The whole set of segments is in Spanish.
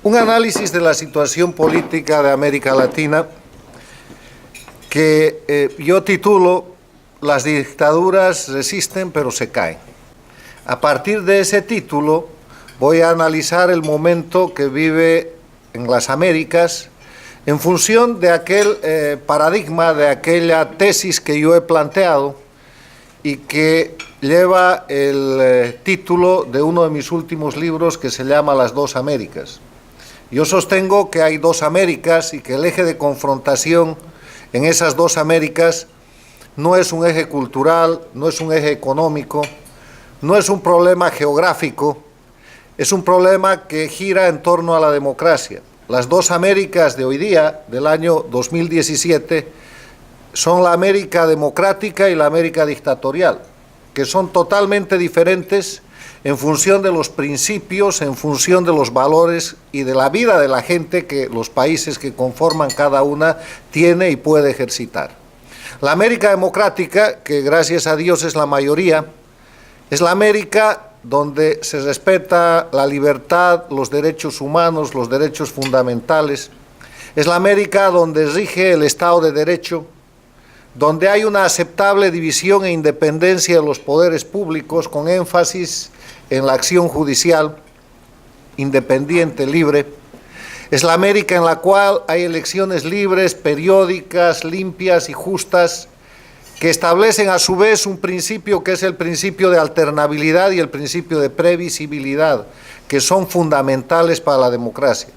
un análisis de la situación política de América Latina que yo titulo "Las dictaduras resisten pero se caen". A partir de ese título voy a analizar el momento que vive en las Américas en función de aquel paradigma, de aquella tesis que yo he planteado y que lleva el título de uno de mis últimos libros, que se llama Las dos Américas. Yo sostengo que hay dos Américas y que el eje de confrontación en esas dos Américas no es un eje cultural, no es un eje económico, no es un problema geográfico, es un problema que gira en torno a la democracia. Las dos Américas de hoy día, del año 2017, son la América democrática y la América dictatorial, que son totalmente diferentes en función de los principios, en función de los valores y de la vida de la gente que los países que conforman cada una tiene y puede ejercitar. La América democrática, que gracias a Dios es la mayoría, es la América donde se respeta la libertad, los derechos humanos, los derechos fundamentales. Es la América donde rige el Estado de Derecho, donde hay una aceptable división e independencia de los poderes públicos, con énfasis en la acción judicial independiente, libre. Es la América en la cual hay elecciones libres, periódicas, limpias y justas, que establecen a su vez un principio que es el principio de alternabilidad y el principio de previsibilidad, que son fundamentales para la democracia.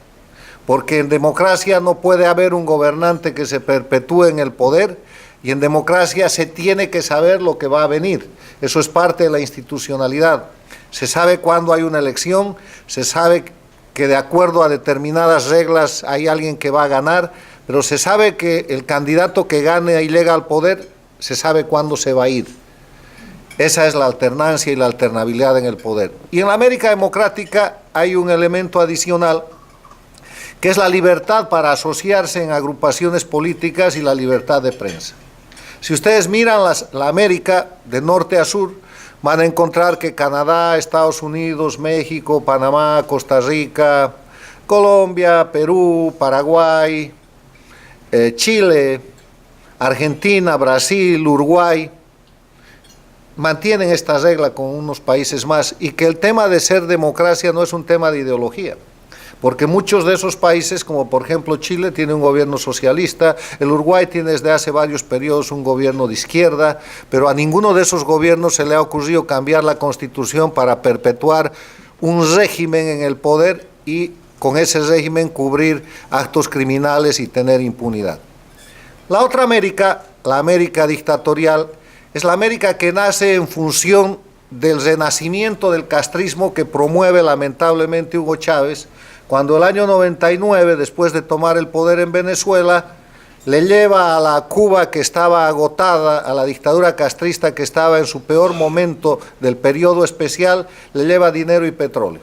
Porque en democracia no puede haber un gobernante que se perpetúe en el poder, y en democracia se tiene que saber lo que va a venir. Eso es parte de la institucionalidad. Se sabe cuándo hay una elección, se sabe que de acuerdo a determinadas reglas hay alguien que va a ganar, pero se sabe que el candidato que gane y llega al poder, se sabe cuándo se va a ir. Esa es la alternancia y la alternabilidad en el poder. Y en la América democrática hay un elemento adicional, que es la libertad para asociarse en agrupaciones políticas y la libertad de prensa. Si ustedes miran la América de norte a sur, van a encontrar que Canadá, Estados Unidos, México, Panamá, Costa Rica, Colombia, Perú, Paraguay, Chile, Argentina, Brasil, Uruguay, mantienen esta regla con unos países más, y que el tema de ser democracia no es un tema de ideología, porque muchos de esos países, como por ejemplo Chile, tiene un gobierno socialista, el Uruguay tiene desde hace varios periodos un gobierno de izquierda, pero a ninguno de esos gobiernos se le ha ocurrido cambiar la Constitución para perpetuar un régimen en el poder y con ese régimen cubrir actos criminales y tener impunidad. La otra América, la América dictatorial, es la América que nace en función del renacimiento del castrismo que promueve lamentablemente Hugo Chávez, cuando el año 99, después de tomar el poder en Venezuela, le lleva a la Cuba que estaba agotada, a la dictadura castrista que estaba en su peor momento del periodo especial, le lleva dinero y petróleo.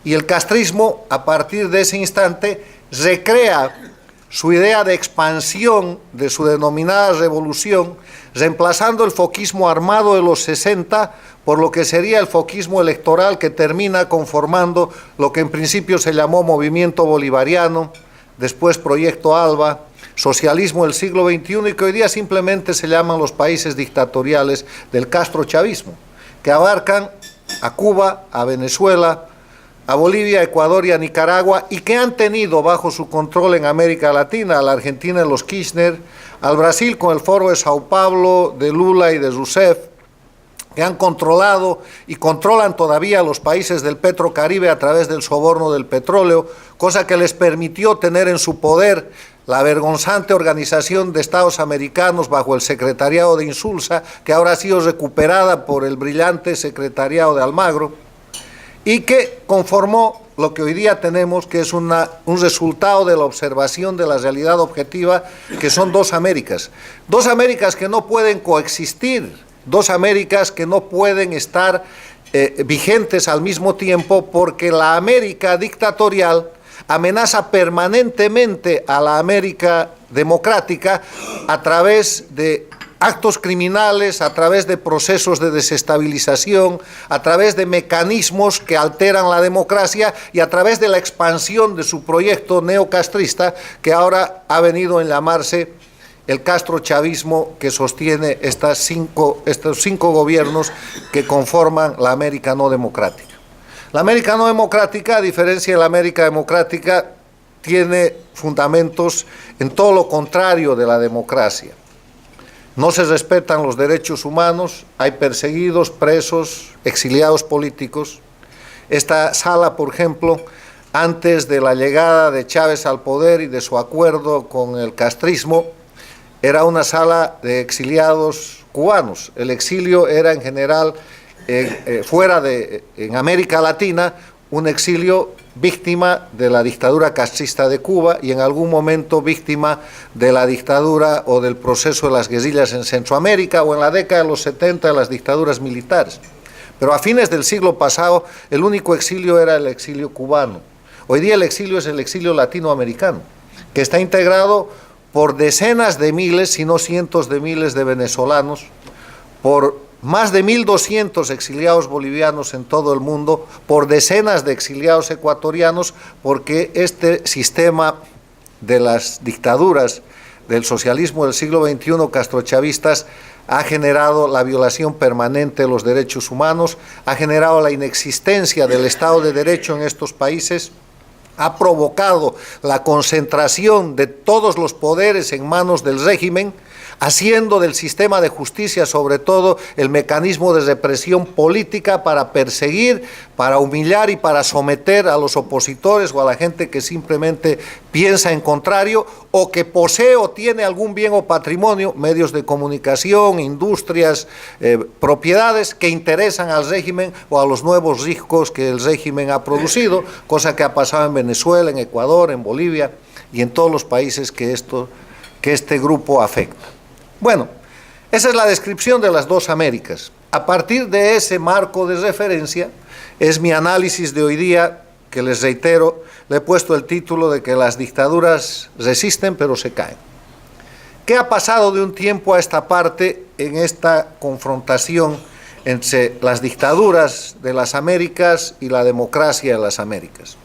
Y el castrismo, a partir de ese instante, recrea su idea de expansión de su denominada revolución, reemplazando el foquismo armado de los 60 por lo que sería el foquismo electoral, que termina conformando lo que en principio se llamó Movimiento Bolivariano, después Proyecto ALBA, socialismo del siglo XXI, y que hoy día simplemente se llaman los países dictatoriales del castrochavismo, que abarcan a Cuba, a Venezuela, a Bolivia, a Ecuador y a Nicaragua, y que han tenido bajo su control en América Latina, a la Argentina de los Kirchner, al Brasil con el Foro de Sao Paulo, de Lula y de Rousseff, que han controlado y controlan todavía los países del Petrocaribe a través del soborno del petróleo, cosa que les permitió tener en su poder la vergonzante Organización de Estados Americanos bajo el secretariado de Insulza, que ahora ha sido recuperada por el brillante secretariado de Almagro, y que conformó lo que hoy día tenemos, que es un resultado de la observación de la realidad objetiva, que son dos Américas que no pueden coexistir, dos Américas que no pueden estar vigentes al mismo tiempo, porque la América dictatorial amenaza permanentemente a la América democrática a través de actos criminales, a través de procesos de desestabilización, a través de mecanismos que alteran la democracia y a través de la expansión de su proyecto neocastrista, que ahora ha venido a llamarse el castrochavismo, que sostiene estos cinco gobiernos que conforman la América no democrática. La América no democrática, a diferencia de la América democrática, tiene fundamentos en todo lo contrario de la democracia. No se respetan los derechos humanos, hay perseguidos, presos, exiliados políticos. Esta sala, por ejemplo, antes de la llegada de Chávez al poder y de su acuerdo con el castrismo, era una sala de exiliados cubanos. El exilio era en general, en América Latina, un exilio víctima de la dictadura castrista de Cuba y en algún momento víctima de la dictadura o del proceso de las guerrillas en Centroamérica o en la década de los 70 de las dictaduras militares. Pero a fines del siglo pasado el único exilio era el exilio cubano. Hoy día el exilio es el exilio latinoamericano, que está integrado por decenas de miles, si no cientos de miles de venezolanos, por más de 1.200 exiliados bolivianos en todo el mundo, por decenas de exiliados ecuatorianos, porque este sistema de las dictaduras del socialismo del siglo XXI castrochavistas ha generado la violación permanente de los derechos humanos, ha generado la inexistencia del Estado de Derecho en estos países, ha provocado la concentración de todos los poderes en manos del régimen, haciendo del sistema de justicia sobre todo el mecanismo de represión política para perseguir, para humillar y para someter a los opositores o a la gente que simplemente piensa en contrario o que posee o tiene algún bien o patrimonio, medios de comunicación, industrias, propiedades que interesan al régimen o a los nuevos ricos que el régimen ha producido, cosa que ha pasado en Venezuela, en Ecuador, en Bolivia y en todos los países que este grupo afecta. Bueno, esa es la descripción de las dos Américas. A partir de ese marco de referencia, es mi análisis de hoy día, que les reitero, le he puesto el título de que las dictaduras resisten pero se caen. ¿Qué ha pasado de un tiempo a esta parte en esta confrontación entre las dictaduras de las Américas y la democracia de las Américas?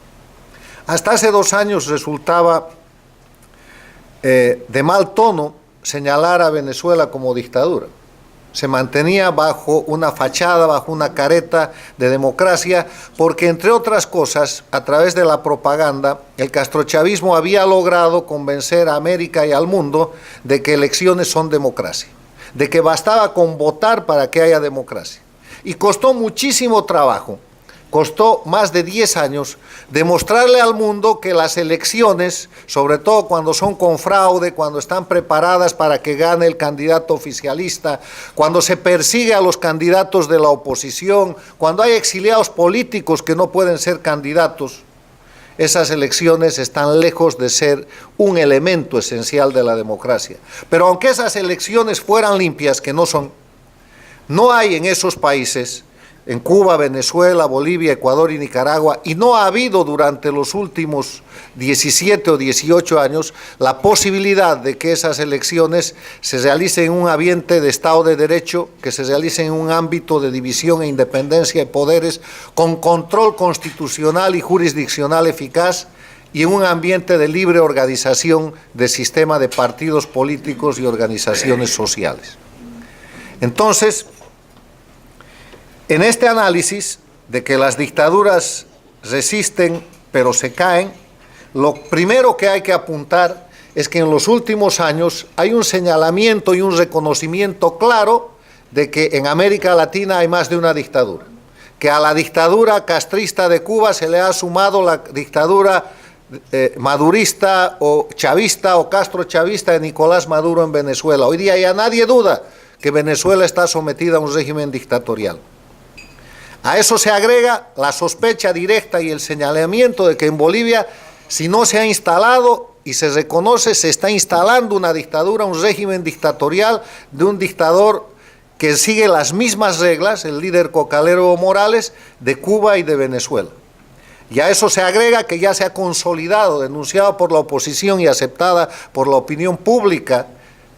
Hasta hace 2 años resultaba de mal tono señalar a Venezuela como dictadura. Se mantenía bajo una fachada, bajo una careta de democracia, porque entre otras cosas, a través de la propaganda, el castrochavismo había logrado convencer a América y al mundo de que elecciones son democracia, de que bastaba con votar para que haya democracia. Y costó muchísimo trabajo, costó más de 10 años demostrarle al mundo que las elecciones, sobre todo cuando son con fraude, cuando están preparadas para que gane el candidato oficialista, cuando se persigue a los candidatos de la oposición, cuando hay exiliados políticos que no pueden ser candidatos, esas elecciones están lejos de ser un elemento esencial de la democracia. Pero aunque esas elecciones fueran limpias, que no son, no hay en esos países, en Cuba, Venezuela, Bolivia, Ecuador y Nicaragua, y no ha habido durante los últimos 17 o 18 años la posibilidad de que esas elecciones se realicen en un ambiente de Estado de Derecho, que se realicen en un ámbito de división e independencia de poderes, con control constitucional y jurisdiccional eficaz, y en un ambiente de libre organización de sistema de partidos políticos y organizaciones sociales. Entonces, en este análisis de que las dictaduras resisten pero se caen, lo primero que hay que apuntar es que en los últimos años hay un señalamiento y un reconocimiento claro de que en América Latina hay más de una dictadura, que a la dictadura castrista de Cuba se le ha sumado la dictadura madurista o chavista o castrochavista de Nicolás Maduro en Venezuela. Hoy día ya nadie duda que Venezuela está sometida a un régimen dictatorial. A eso se agrega la sospecha directa y el señalamiento de que en Bolivia, si no se ha instalado y se reconoce, se está instalando una dictadura, un régimen dictatorial de un dictador que sigue las mismas reglas, el líder cocalero Evo Morales, de Cuba y de Venezuela. Y a eso se agrega que ya se ha consolidado, denunciado por la oposición y aceptada por la opinión pública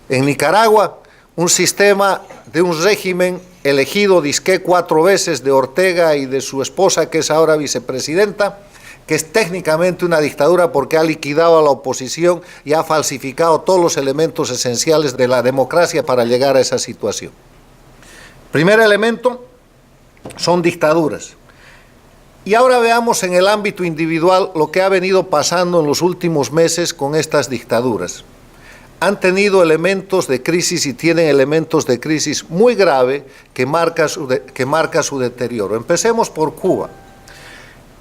en Nicaragua, un sistema de un régimen elegido disque 4 veces de Ortega y de su esposa, que es ahora vicepresidenta, que es técnicamente una dictadura porque ha liquidado a la oposición y ha falsificado todos los elementos esenciales de la democracia para llegar a esa situación. Primer elemento son dictaduras. Y ahora veamos en el ámbito individual lo que ha venido pasando en los últimos meses con estas dictaduras. Han tenido elementos de crisis y tienen elementos de crisis muy grave que marca su deterioro. Empecemos por Cuba.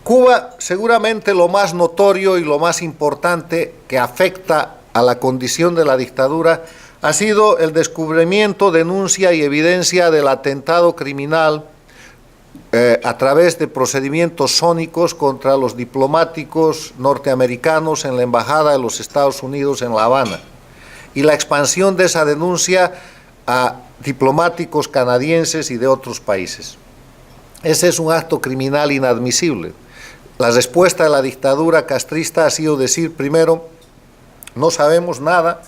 Cuba, seguramente lo más notorio y lo más importante que afecta a la condición de la dictadura ha sido el descubrimiento, denuncia y evidencia del atentado criminal a través de procedimientos sónicos contra los diplomáticos norteamericanos en la Embajada de los Estados Unidos en La Habana, y la expansión de esa denuncia a diplomáticos canadienses y de otros países. Ese es un acto criminal inadmisible. La respuesta de la dictadura castrista ha sido decir, primero, no sabemos nada,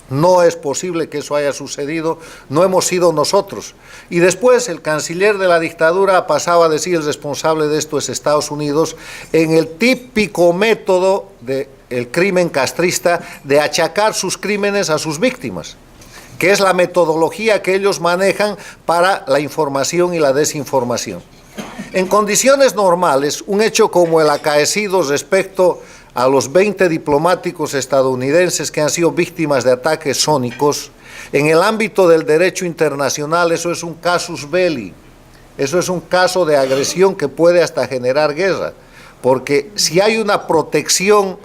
no es posible que eso haya sucedido, no hemos sido nosotros. Y después el canciller de la dictadura pasaba a decir, el responsable de esto es Estados Unidos, en el típico método del crimen castrista de achacar sus crímenes a sus víctimas, que es la metodología que ellos manejan para la información y la desinformación. En condiciones normales, un hecho como el acaecido respecto a los 20 diplomáticos estadounidenses que han sido víctimas de ataques sónicos, en el ámbito del derecho internacional eso es un casus belli, eso es un caso de agresión que puede hasta generar guerra, porque si hay una protección,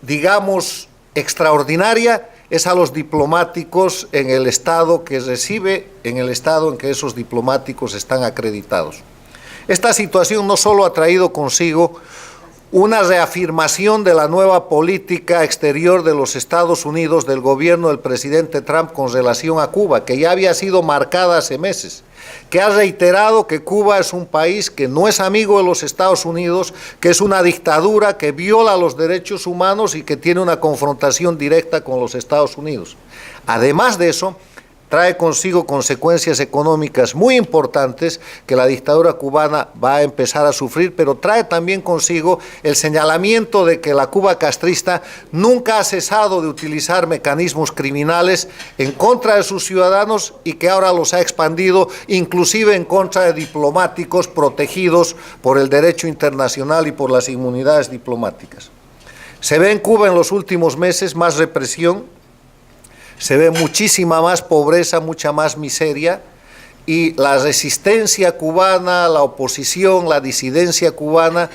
digamos, extraordinaria, es a los diplomáticos en el estado que recibe, en el estado en que esos diplomáticos están acreditados. Esta situación no solo ha traído consigo una reafirmación de la nueva política exterior de los Estados Unidos del gobierno del presidente Trump con relación a Cuba, que ya había sido marcada hace meses, que ha reiterado que Cuba es un país que no es amigo de los Estados Unidos, que es una dictadura que viola los derechos humanos y que tiene una confrontación directa con los Estados Unidos. Además de eso, trae consigo consecuencias económicas muy importantes que la dictadura cubana va a empezar a sufrir, pero trae también consigo el señalamiento de que la Cuba castrista nunca ha cesado de utilizar mecanismos criminales en contra de sus ciudadanos y que ahora los ha expandido inclusive en contra de diplomáticos protegidos por el derecho internacional y por las inmunidades diplomáticas. Se ve en Cuba en los últimos meses más represión, se ve muchísima más pobreza, mucha más miseria, y la resistencia cubana, la oposición, la disidencia cubana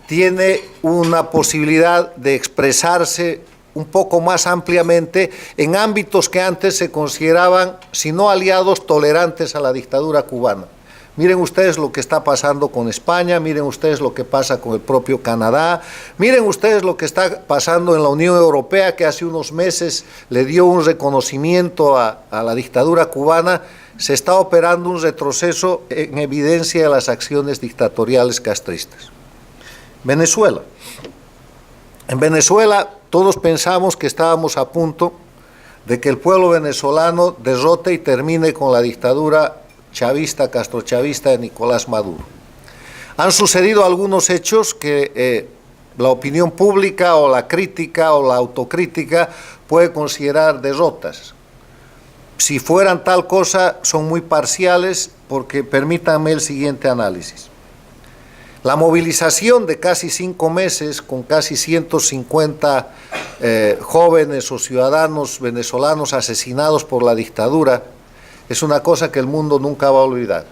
tiene una posibilidad de expresarse un poco más ampliamente en ámbitos que antes se consideraban, si no aliados, tolerantes a la dictadura cubana. Miren ustedes lo que está pasando con España, miren ustedes lo que pasa con el propio Canadá, miren ustedes lo que está pasando en la Unión Europea, que hace unos meses le dio un reconocimiento a la dictadura cubana. Se está operando un retroceso en evidencia de las acciones dictatoriales castristas. Venezuela. En Venezuela todos pensamos que estábamos a punto de que el pueblo venezolano derrote y termine con la dictadura chavista, castrochavista de Nicolás Maduro. Han sucedido algunos hechos que la opinión pública o la crítica o la autocrítica puede considerar derrotas. Si fueran tal cosa, son muy parciales, porque permítanme el siguiente análisis. La movilización de casi 5 meses con casi 150 jóvenes o ciudadanos venezolanos asesinados por la dictadura es una cosa que el mundo nunca va a olvidar.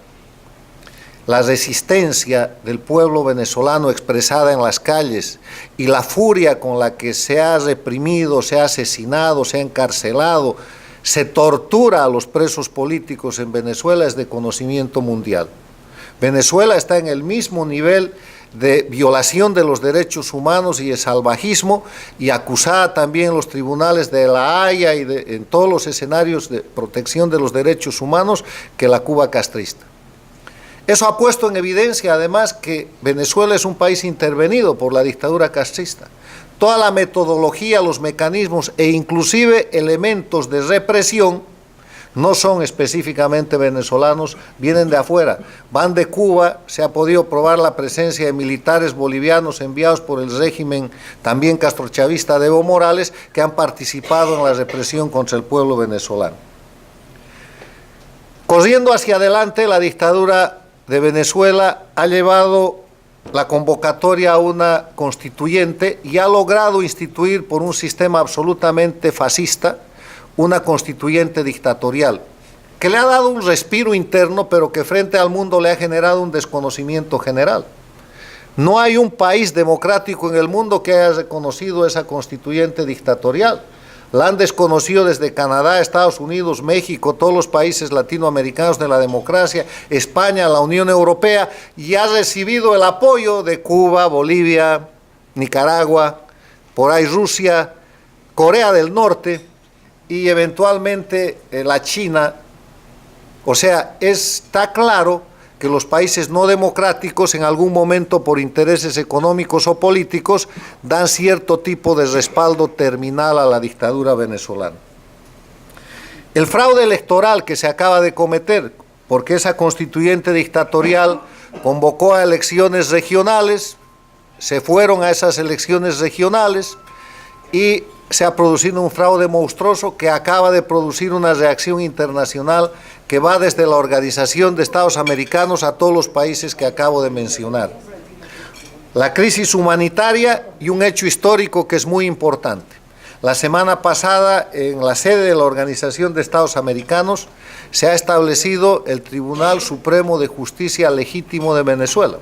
La resistencia del pueblo venezolano expresada en las calles y la furia con la que se ha reprimido, se ha asesinado, se ha encarcelado, se tortura a los presos políticos en Venezuela es de conocimiento mundial. Venezuela está en el mismo nivel de violación de los derechos humanos y de salvajismo, y acusada también en los tribunales de La Haya y en todos los escenarios de protección de los derechos humanos que la Cuba castrista. Eso ha puesto en evidencia además que Venezuela es un país intervenido por la dictadura castrista. Toda la metodología, los mecanismos e inclusive elementos de represión no son específicamente venezolanos, vienen de afuera, van de Cuba. Se ha podido probar la presencia de militares bolivianos enviados por el régimen también castrochavista de Evo Morales, que han participado en la represión contra el pueblo venezolano. Corriendo hacia adelante, la dictadura de Venezuela ha llevado la convocatoria a una constituyente y ha logrado instituir por un sistema absolutamente fascista una constituyente dictatorial, que le ha dado un respiro interno, pero que frente al mundo le ha generado un desconocimiento general. No hay un país democrático en el mundo que haya reconocido esa constituyente dictatorial. La han desconocido desde Canadá, Estados Unidos, México, todos los países latinoamericanos de la democracia, España, la Unión Europea, y ha recibido el apoyo de Cuba, Bolivia, Nicaragua, por ahí Rusia, Corea del Norte y eventualmente la China. O sea, está claro que los países no democráticos en algún momento, por intereses económicos o políticos, dan cierto tipo de respaldo terminal a la dictadura venezolana. El fraude electoral que se acaba de cometer, porque esa constituyente dictatorial convocó a elecciones regionales, se fueron a esas elecciones regionales y se ha producido un fraude monstruoso que acaba de producir una reacción internacional que va desde la Organización de Estados Americanos a todos los países que acabo de mencionar. La crisis humanitaria y un hecho histórico que es muy importante. La semana pasada, en la sede de la Organización de Estados Americanos, se ha establecido el Tribunal Supremo de Justicia Legítimo de Venezuela.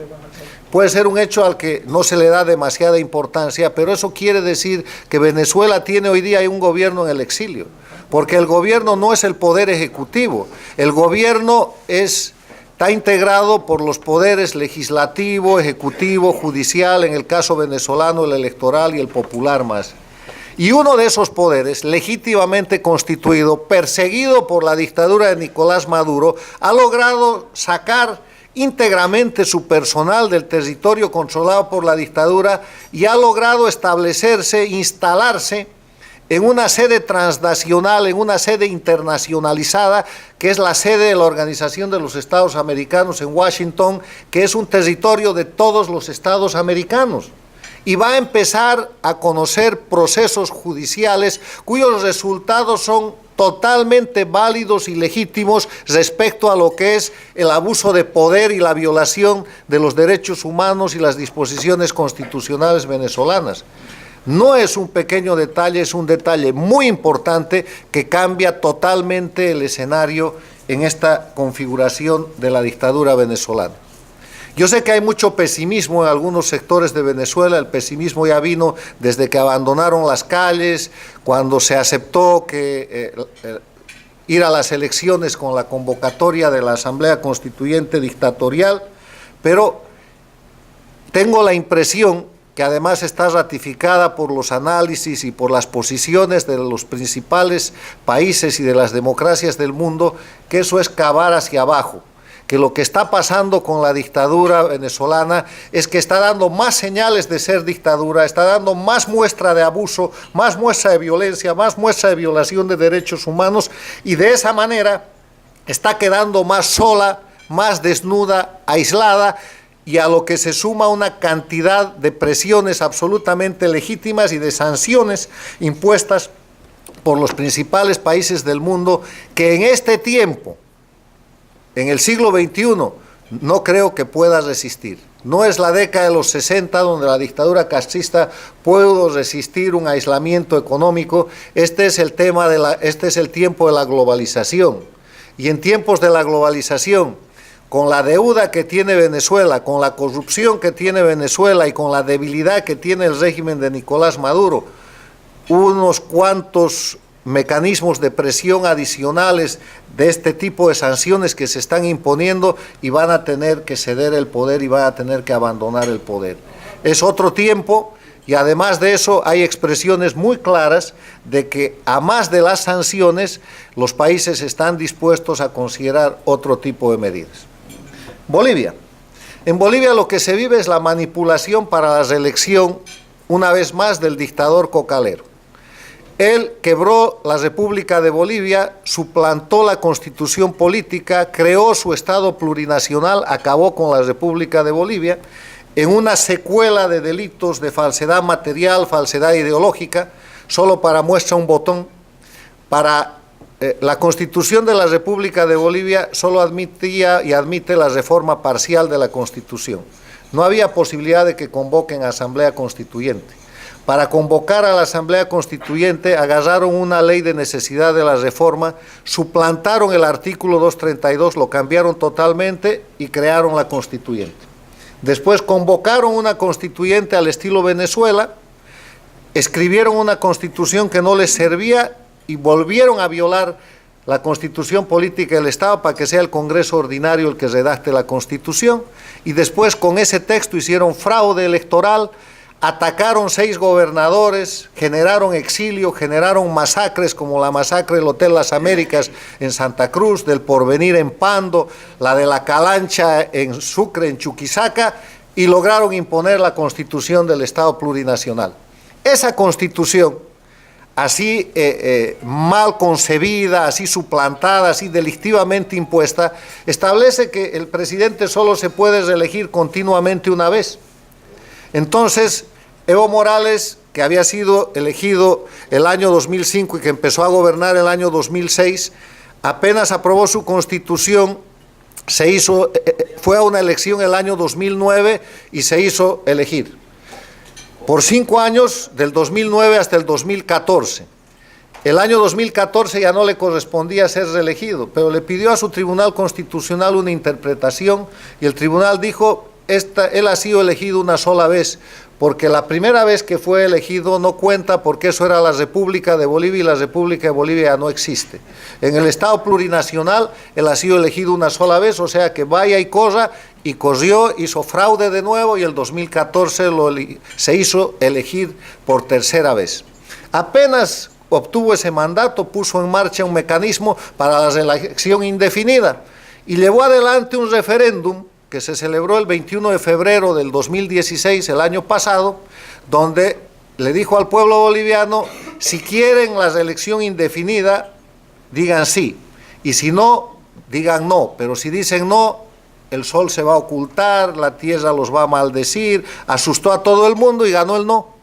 Puede ser un hecho al que no se le da demasiada importancia, pero eso quiere decir que Venezuela tiene hoy día un gobierno en el exilio, porque el gobierno no es el poder ejecutivo, el gobierno está integrado por los poderes legislativo, ejecutivo, judicial, en el caso venezolano el electoral y el popular más. Y uno de esos poderes, legítimamente constituido, perseguido por la dictadura de Nicolás Maduro, ha logrado sacar íntegramente su personal del territorio controlado por la dictadura y ha logrado establecerse, instalarse en una sede transnacional, en una sede internacionalizada, que es la sede de la Organización de los Estados Americanos en Washington, que es un territorio de todos los estados americanos. Y va a empezar a conocer procesos judiciales cuyos resultados son totalmente válidos y legítimos respecto a lo que es el abuso de poder y la violación de los derechos humanos y las disposiciones constitucionales venezolanas. No es un pequeño detalle, es un detalle muy importante que cambia totalmente el escenario en esta configuración de la dictadura venezolana. Yo sé que hay mucho pesimismo en algunos sectores de Venezuela. El pesimismo ya vino desde que abandonaron las calles, cuando se aceptó que ir a las elecciones con la convocatoria de la Asamblea Constituyente Dictatorial, pero tengo la impresión que además está ratificada por los análisis y por las posiciones de los principales países y de las democracias del mundo, que eso es cavar hacia abajo, que lo que está pasando con la dictadura venezolana es que está dando más señales de ser dictadura, está dando más muestra de abuso, más muestra de violencia, más muestra de violación de derechos humanos, y de esa manera está quedando más sola, más desnuda, aislada, y a lo que se suma una cantidad de presiones absolutamente legítimas y de sanciones impuestas por los principales países del mundo, que en este tiempo, en el siglo XXI, no creo que pueda resistir. No es la década de los 60 donde la dictadura castrista pudo resistir un aislamiento económico. Este es el tiempo de la globalización. Y en tiempos de la globalización, con la deuda que tiene Venezuela, con la corrupción que tiene Venezuela y con la debilidad que tiene el régimen de Nicolás Maduro, unos cuantos mecanismos de presión adicionales de este tipo de sanciones que se están imponiendo, y van a tener que ceder el poder y van a tener que abandonar el poder. Es otro tiempo, y además de eso hay expresiones muy claras de que a más de las sanciones los países están dispuestos a considerar otro tipo de medidas. Bolivia. En Bolivia lo que se vive es la manipulación para la reelección, una vez más, del dictador cocalero. Él quebró la República de Bolivia, suplantó la constitución política, creó su Estado plurinacional, acabó con la República de Bolivia, en una secuela de delitos de falsedad material, falsedad ideológica. Solo para muestra un botón, la Constitución de la República de Bolivia solo admitía y admite la reforma parcial de la Constitución. No había posibilidad de que convoquen a Asamblea Constituyente. Para convocar a la Asamblea Constituyente agarraron una ley de necesidad de la reforma, suplantaron el artículo 232, lo cambiaron totalmente y crearon la Constituyente. Después convocaron una Constituyente al estilo Venezuela, escribieron una Constitución que no les servía y volvieron a violar la Constitución política del Estado para que sea el Congreso ordinario el que redacte la Constitución, y después con ese texto hicieron fraude electoral, atacaron 6 gobernadores, generaron exilio, generaron masacres como la masacre del Hotel Las Américas en Santa Cruz, del Porvenir en Pando, la de la Calancha en Sucre, en Chuquisaca, y lograron imponer la Constitución del Estado plurinacional. Esa Constitución, así mal concebida, así suplantada, así delictivamente impuesta, establece que el presidente solo se puede reelegir continuamente una vez. Entonces, Evo Morales, que había sido elegido el año 2005 y que empezó a gobernar el año 2006, apenas aprobó su constitución, fue a una elección el año 2009 y se hizo elegir. Por 5 años, del 2009 hasta el 2014. El año 2014 ya no le correspondía ser reelegido, pero le pidió a su Tribunal Constitucional una interpretación y el tribunal dijo: él ha sido elegido una sola vez, porque la primera vez que fue elegido no cuenta porque eso era la República de Bolivia y la República de Bolivia ya no existe. En el Estado plurinacional él ha sido elegido una sola vez, o sea que vaya y corra, y corrió, hizo fraude de nuevo y el 2014 se hizo elegir por tercera vez. Apenas obtuvo ese mandato, puso en marcha un mecanismo para la reelección indefinida y llevó adelante un referéndum que se celebró el 21 de febrero del 2016, el año pasado, donde le dijo al pueblo boliviano: si quieren la reelección indefinida, digan sí, y si no, digan no, pero si dicen no, el sol se va a ocultar, la tierra los va a maldecir. Asustó a todo el mundo y ganó el no.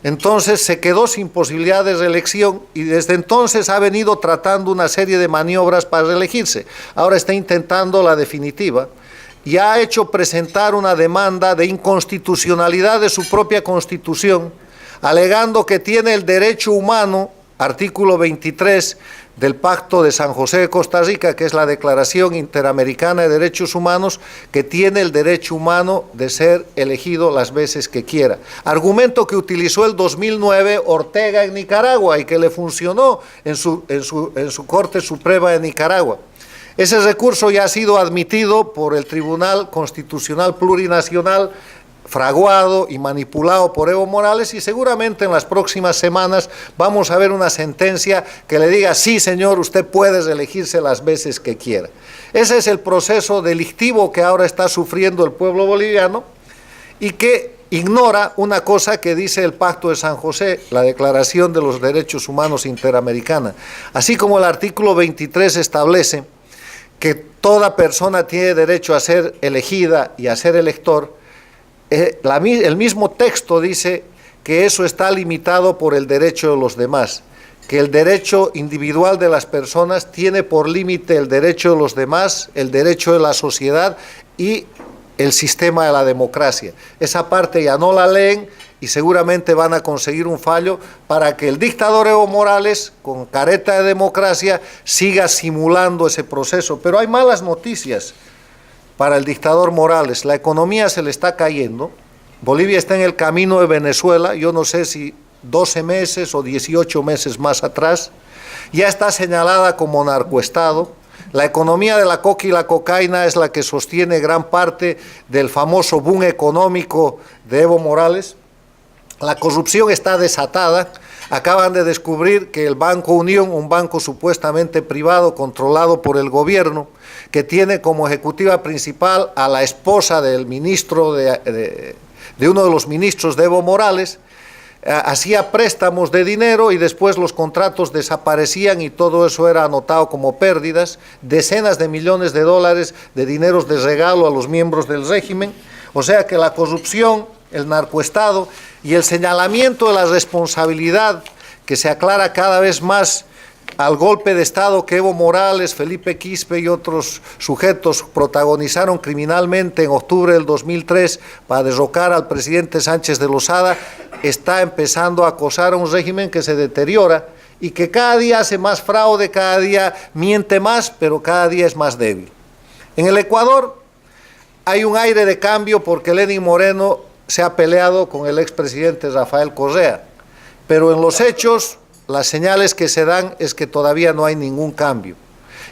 Entonces se quedó sin posibilidad de reelección y desde entonces ha venido tratando una serie de maniobras para reelegirse. Ahora está intentando la definitiva y ha hecho presentar una demanda de inconstitucionalidad de su propia Constitución, alegando que tiene el derecho humano, artículo 23 del Pacto de San José de Costa Rica, que es la Declaración Interamericana de Derechos Humanos, que tiene el derecho humano de ser elegido las veces que quiera. Argumento que utilizó el 2009 Ortega en Nicaragua y que le funcionó en su Corte Suprema de Nicaragua. Ese recurso ya ha sido admitido por el Tribunal Constitucional Plurinacional, fraguado y manipulado por Evo Morales, y seguramente en las próximas semanas vamos a ver una sentencia que le diga: sí, señor, usted puede reelegirse las veces que quiera. Ese es el proceso delictivo que ahora está sufriendo el pueblo boliviano y que ignora una cosa que dice el Pacto de San José, la Declaración de los Derechos Humanos Interamericana. Así como el artículo 23 establece que toda persona tiene derecho a ser elegida y a ser elector, el mismo texto dice que eso está limitado por el derecho de los demás, que el derecho individual de las personas tiene por límite el derecho de los demás, el derecho de la sociedad y el sistema de la democracia. Esa parte ya no la leen y seguramente van a conseguir un fallo para que el dictador Evo Morales, con careta de democracia, siga simulando ese proceso. Pero hay malas noticias para el dictador Morales. La economía se le está cayendo. Bolivia está en el camino de Venezuela, yo no sé si 12 meses o 18 meses más atrás. Ya está señalada como narcoestado. La economía de la coca y la cocaína es la que sostiene gran parte del famoso boom económico de Evo Morales. La corrupción está desatada. Acaban de descubrir que el Banco Unión, un banco supuestamente privado controlado por el gobierno, que tiene como ejecutiva principal a la esposa del ministro de uno de los ministros de Evo Morales, hacía préstamos de dinero y después los contratos desaparecían y todo eso era anotado como pérdidas, decenas de millones de dólares de dineros de regalo a los miembros del régimen. O sea que la corrupción, el narcoestado y el señalamiento de la responsabilidad que se aclara cada vez más al golpe de Estado que Evo Morales, Felipe Quispe y otros sujetos protagonizaron criminalmente en octubre del 2003 para derrocar al presidente Sánchez de Lozada, está empezando a acosar a un régimen que se deteriora y que cada día hace más fraude, cada día miente más, pero cada día es más débil. En el Ecuador hay un aire de cambio porque Lenín Moreno se ha peleado con el expresidente Rafael Correa, pero en los hechos las señales que se dan es que todavía no hay ningún cambio.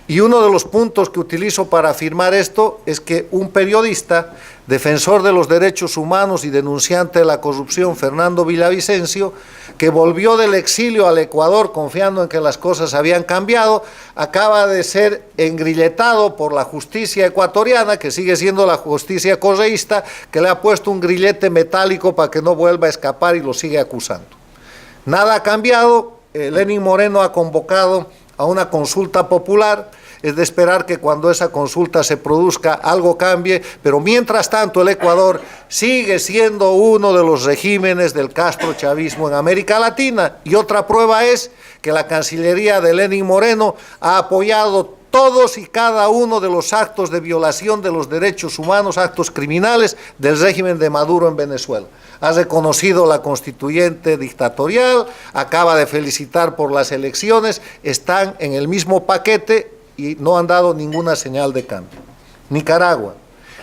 Y uno de los puntos que utilizo para afirmar esto es que un periodista, defensor de los derechos humanos y denunciante de la corrupción, Fernando Villavicencio, que volvió del exilio al Ecuador confiando en que las cosas habían cambiado, acaba de ser engrilletado por la justicia ecuatoriana, que sigue siendo la justicia correísta, que le ha puesto un grillete metálico para que no vuelva a escapar y lo sigue acusando. Nada ha cambiado. Lenín Moreno ha convocado a una consulta popular, es de esperar que cuando esa consulta se produzca algo cambie, pero mientras tanto el Ecuador sigue siendo uno de los regímenes del castrochavismo en América Latina, y otra prueba es que la Cancillería de Lenín Moreno ha apoyado todos y cada uno de los actos de violación de los derechos humanos, actos criminales del régimen de Maduro en Venezuela. Ha reconocido la constituyente dictatorial, acaba de felicitar por las elecciones, están en el mismo paquete y no han dado ninguna señal de cambio. Nicaragua,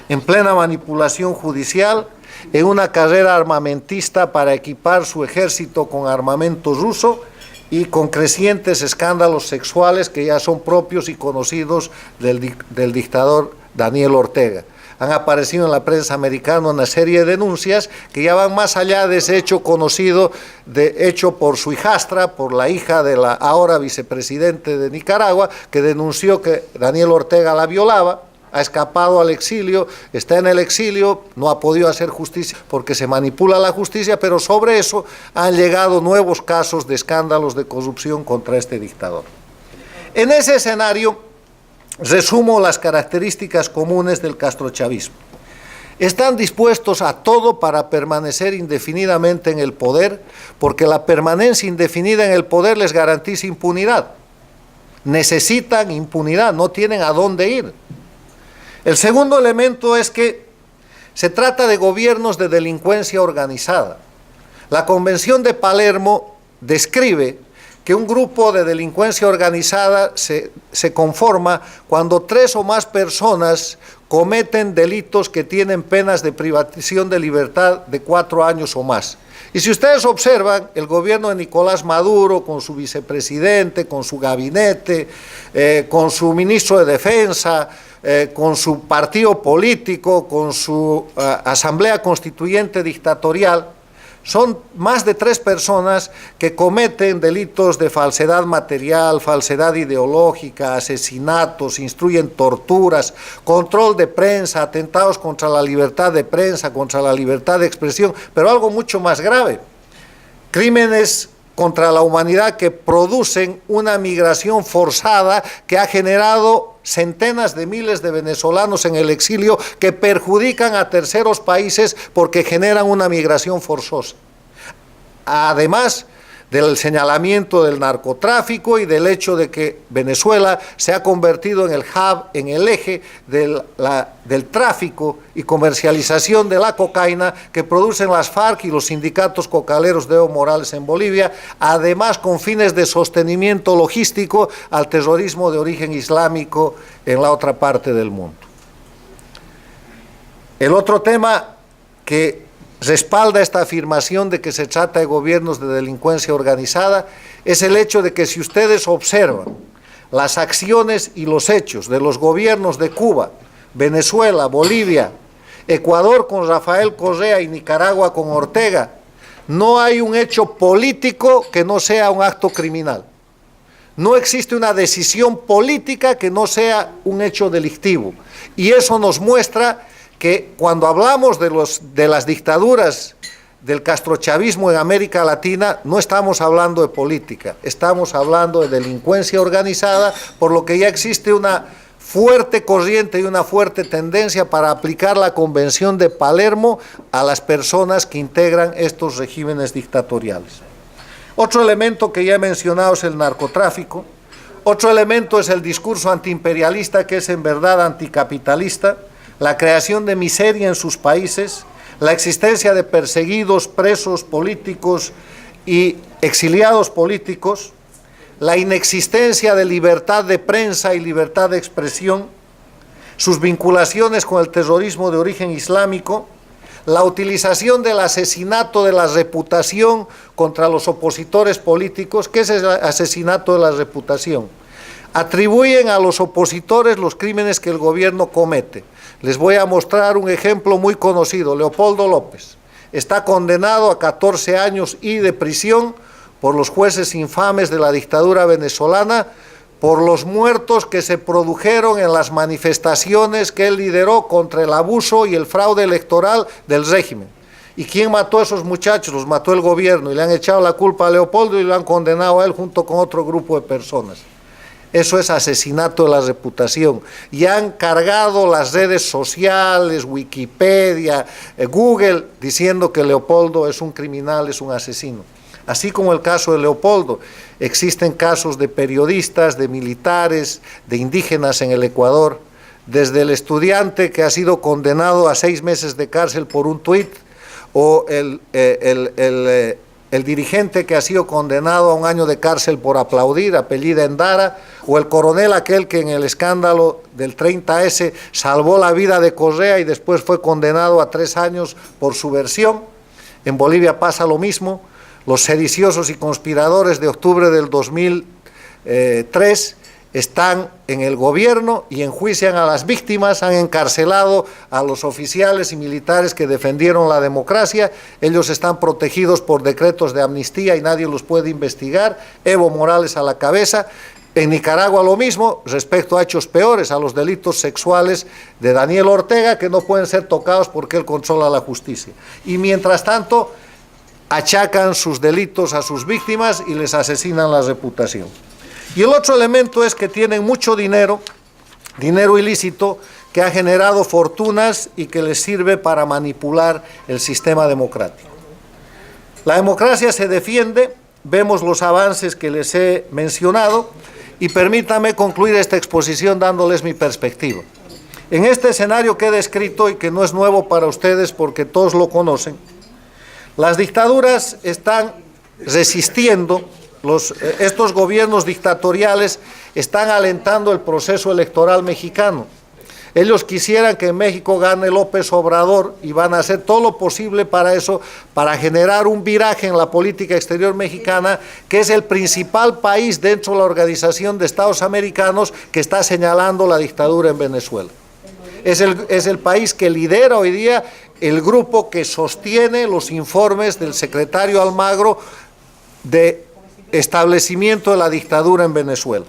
en plena manipulación judicial, en una carrera armamentista para equipar su ejército con armamento ruso y con crecientes escándalos sexuales que ya son propios y conocidos del dictador Daniel Ortega. Han aparecido en la prensa americana una serie de denuncias que ya van más allá de ese hecho conocido, hecho por su hijastra, por la hija de la ahora vicepresidente de Nicaragua, que denunció que Daniel Ortega la violaba, ha escapado al exilio, está en el exilio, no ha podido hacer justicia porque se manipula la justicia, pero sobre eso han llegado nuevos casos de escándalos de corrupción contra este dictador. En ese escenario, resumo las características comunes del castrochavismo. Están dispuestos a todo para permanecer indefinidamente en el poder, porque la permanencia indefinida en el poder les garantiza impunidad. Necesitan impunidad, no tienen a dónde ir. El segundo elemento es que se trata de gobiernos de delincuencia organizada. La Convención de Palermo describe que un grupo de delincuencia organizada se conforma cuando 3 o más personas cometen delitos que tienen penas de privación de libertad de 4 años o más. Y si ustedes observan, el gobierno de Nicolás Maduro, con su vicepresidente, con su gabinete, con su ministro de Defensa, con su partido político, con su asamblea constituyente dictatorial, son más de 3 personas que cometen delitos de falsedad material, falsedad ideológica, asesinatos, instruyen torturas, control de prensa, atentados contra la libertad de prensa, contra la libertad de expresión, pero algo mucho más grave, crímenes contra la humanidad que producen una migración forzada que ha generado centenas de miles de venezolanos en el exilio que perjudican a terceros países porque generan una migración forzosa. Además del señalamiento del narcotráfico y del hecho de que Venezuela se ha convertido en el hub, en el eje del tráfico y comercialización de la cocaína que producen las FARC y los sindicatos cocaleros de Evo Morales en Bolivia, además con fines de sostenimiento logístico al terrorismo de origen islámico en la otra parte del mundo. El otro tema que respalda esta afirmación de que se trata de gobiernos de delincuencia organizada es el hecho de que si ustedes observan las acciones y los hechos de los gobiernos de Cuba, Venezuela, Bolivia, Ecuador con Rafael Correa y Nicaragua con Ortega, no hay un hecho político que no sea un acto criminal. No existe una decisión política que no sea un hecho delictivo. Y eso nos muestra que cuando hablamos de las dictaduras del castrochavismo en América Latina, no estamos hablando de política, estamos hablando de delincuencia organizada, por lo que ya existe una fuerte corriente y una fuerte tendencia para aplicar la Convención de Palermo a las personas que integran estos regímenes dictatoriales. Otro elemento que ya he mencionado es el narcotráfico. Otro elemento es el discurso antiimperialista, que es en verdad anticapitalista, la creación de miseria en sus países, la existencia de perseguidos, presos políticos y exiliados políticos, la inexistencia de libertad de prensa y libertad de expresión, sus vinculaciones con el terrorismo de origen islámico, la utilización del asesinato de la reputación contra los opositores políticos. ¿Qué es el asesinato de la reputación? Atribuyen a los opositores los crímenes que el gobierno comete. Les voy a mostrar un ejemplo muy conocido. Leopoldo López está condenado a 14 años y de prisión por los jueces infames de la dictadura venezolana, por los muertos que se produjeron en las manifestaciones que él lideró contra el abuso y el fraude electoral del régimen. ¿Y quién mató a esos muchachos? Los mató el gobierno, y le han echado la culpa a Leopoldo y lo han condenado a él junto con otro grupo de personas. Eso es asesinato de la reputación. Y han cargado las redes sociales, Wikipedia, Google, diciendo que Leopoldo es un criminal, es un asesino. Así como el caso de Leopoldo, existen casos de periodistas, de militares, de indígenas en el Ecuador, desde el estudiante que ha sido condenado a 6 meses de cárcel por un tuit, o el dirigente que ha sido condenado a 1 año de cárcel por aplaudir, apellida Endara, o el coronel aquel que en el escándalo del 30S salvó la vida de Correa y después fue condenado a 3 años por subversión. En Bolivia pasa lo mismo. Los sediciosos y conspiradores de octubre del 2003 están en el gobierno y enjuician a las víctimas, han encarcelado a los oficiales y militares que defendieron la democracia. Ellos están protegidos por decretos de amnistía y nadie los puede investigar. Evo Morales a la cabeza. En Nicaragua lo mismo, respecto a hechos peores, a los delitos sexuales de Daniel Ortega, que no pueden ser tocados porque él controla la justicia. Y mientras tanto, achacan sus delitos a sus víctimas y les asesinan la reputación. Y el otro elemento es que tienen mucho dinero, dinero ilícito, que ha generado fortunas y que les sirve para manipular el sistema democrático. La democracia se defiende, vemos los avances que les he mencionado, y permítanme concluir esta exposición dándoles mi perspectiva. En este escenario que he descrito y que no es nuevo para ustedes porque todos lo conocen, las dictaduras están resistiendo, estos gobiernos dictatoriales están alentando el proceso electoral mexicano. Ellos quisieran que en México gane López Obrador y van a hacer todo lo posible para eso, para generar un viraje en la política exterior mexicana, que es el principal país dentro de la Organización de Estados Americanos que está señalando la dictadura en Venezuela. Es el país que lidera hoy día el grupo que sostiene los informes del secretario Almagro de establecimiento de la dictadura en Venezuela.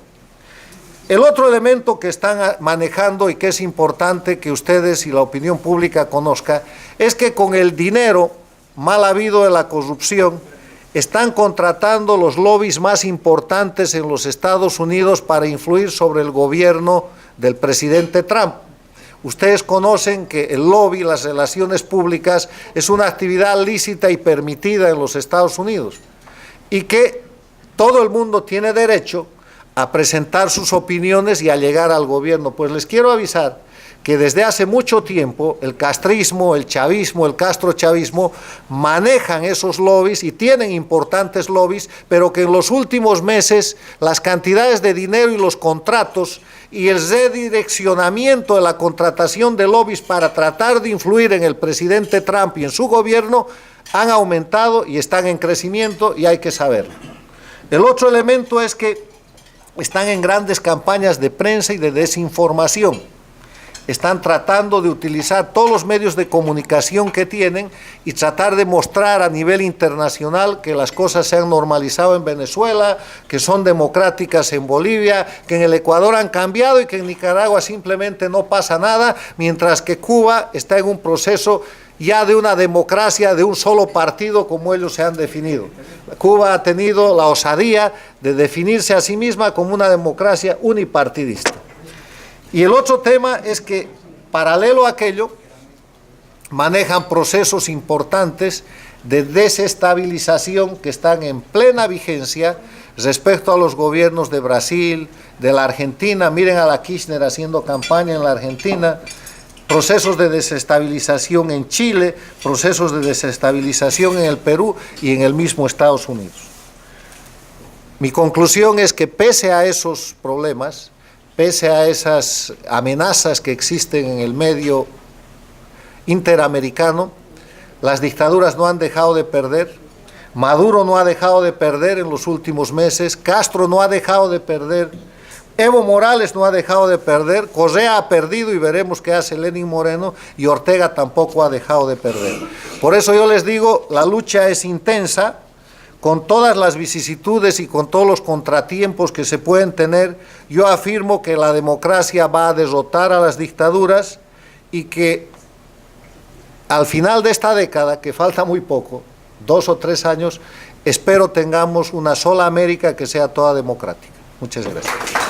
El otro elemento que están manejando y que es importante que ustedes y la opinión pública conozca es que con el dinero mal habido de la corrupción están contratando los lobbies más importantes en los Estados Unidos para influir sobre el gobierno del presidente Trump. Ustedes conocen que el lobby, las relaciones públicas, es una actividad lícita y permitida en los Estados Unidos y que todo el mundo tiene derecho a presentar sus opiniones y a llegar al gobierno. Pues les quiero avisar que desde hace mucho tiempo el castrismo, el chavismo, el castrochavismo manejan esos lobbies y tienen importantes lobbies, pero que en los últimos meses las cantidades de dinero y los contratos y el redireccionamiento de la contratación de lobbies para tratar de influir en el presidente Trump y en su gobierno han aumentado y están en crecimiento y hay que saberlo. El otro elemento es que están en grandes campañas de prensa y de desinformación. Están tratando de utilizar todos los medios de comunicación que tienen y tratar de mostrar a nivel internacional que las cosas se han normalizado en Venezuela, que son democráticas en Bolivia, que en el Ecuador han cambiado y que en Nicaragua simplemente no pasa nada, mientras que Cuba está en un proceso ya de una democracia de un solo partido como ellos se han definido. Cuba ha tenido la osadía de definirse a sí misma como una democracia unipartidista. Y el otro tema es que, paralelo a aquello, manejan procesos importantes de desestabilización que están en plena vigencia respecto a los gobiernos de Brasil, de la Argentina. Miren a la Kirchner haciendo campaña en la Argentina, procesos de desestabilización en Chile, procesos de desestabilización en el Perú y en el mismo Estados Unidos. Mi conclusión es que pese a esos problemas, pese a esas amenazas que existen en el medio interamericano, las dictaduras no han dejado de perder, Maduro no ha dejado de perder en los últimos meses, Castro no ha dejado de perder, Evo Morales no ha dejado de perder, Correa ha perdido y veremos qué hace Lenín Moreno, y Ortega tampoco ha dejado de perder. Por eso yo les digo, la lucha es intensa, con todas las vicisitudes y con todos los contratiempos que se pueden tener. Yo afirmo que la democracia va a derrotar a las dictaduras y que al final de esta década, que falta muy poco, 2 o 3 años, espero tengamos una sola América que sea toda democrática. Muchas gracias.